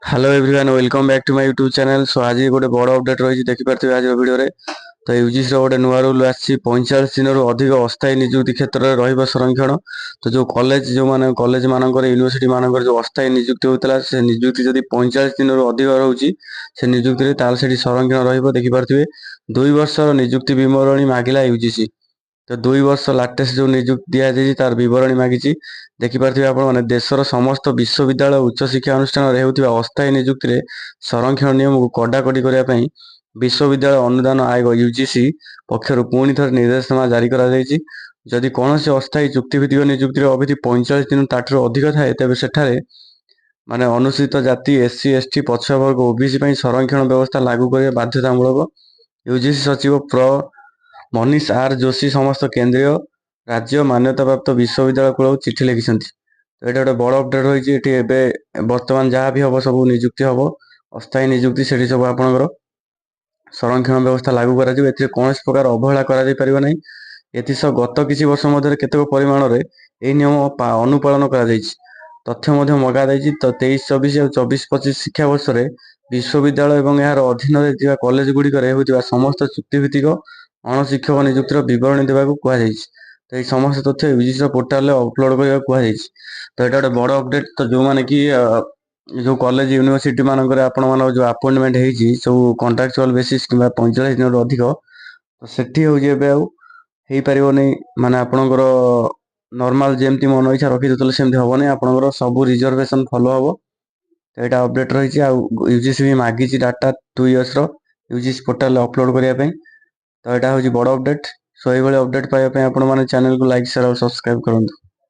Hello everyone welcome back to my YouTube channel. So आज गोटे बड़ अपडेट रही देखिपे आज वीडियो रे। तो यूजीसी गोटे नुआ रूल आसी 45 दिन अधिक अस्थायी नियुक्ति क्षेत्र में रही संरक्षण। तो जो कॉलेज जो माने कॉलेज मानकर यूनिवर्सिटी मानकर जो अस्थायी नियुक्ति होता से नियुक्ति जब 45 दिन अधिक रोचे से नियुक्ति से संरक्षण रखिपे। 2 वर्ष नियुक्ति विवरणी मांगला यूजीसी। तो 2 वर्ष लाटेस्ट जो नियुक्ति दिया जाए तार विवरणी मागिची देखिपे आप देशर समस्त विश्वविद्यालय उच्च शिक्षा अनुष्ठान होता अस्थायी नियुक्ति में संरक्षण नियम को कड़ाकड़ी करने विश्वविद्यालय अनुदान आयोग यूजीसी पक्षर पुणी थे निर्देशनामा जारी कर जदि कौन से अस्थायी चुक्तिभित्तिक नियुक्ति अवधि 45 दिन ताठू अधिक थाए तेज सेठारे माने अनुसूचित जाति एससी एसटी पछुआ वर्ग ओबीसी संरक्षण व्यवस्था लागू करने बाध्यतामूलक। यूजीसी सचिव प्र मनीष आर जोशी समस्त केंद्रीय राज्य मान्यता प्राप्त विश्वविद्यालय कूल चिठी लिखिं। तो ये गोटे बड़ अपडेट रही बर्तमान जहाँ भी हम सब नियुक्ति हम अस्थायी नियुक्ति से सब आपंकर संरक्षण व्यवस्था लागू कौन प्रकार अवहेला कर एसह गत किसी वर्ष मध्य केतक परिमाण में यह नियम अनुपालन कर तथ्य मगाई। तो 23-24 और 24-25 शिक्षावर्ष में विश्वविद्यालय और यार अधीन कॉलेज गुड़िक समस्त चुक्तिभित्तिक अणशिक्षक नियुक्तिर विवरणी देवाक कहुई। तो ये समस्त तथ्य यूजीसी पोर्टाल अपलोड करने तो यहाँ गोटे बड़ अपडेट। तो जो मैंने कि जो कॉलेज यूनिवर्सिटी मानक आपण मान जो अपॉइंटमेंट होती सब कॉन्ट्राक्चुअल बेसिस कि 45 दिन अधिक तो सेठी हो पारे माने आपणकर नॉर्मल जमती मन इच्छा रखी देते सेमती हेनी आपंकर सब रिजर्वेशन फॉलो हम। तो यहाँ अपडेट रही यूजीसी भी मागी data 2 years UGC portal upload करने। तो यहाँ हूँ बड़ अपडेट। सो ये अपडेट पाइबा चैनल को लाइक शेयर और सब्सक्राइब करूँ।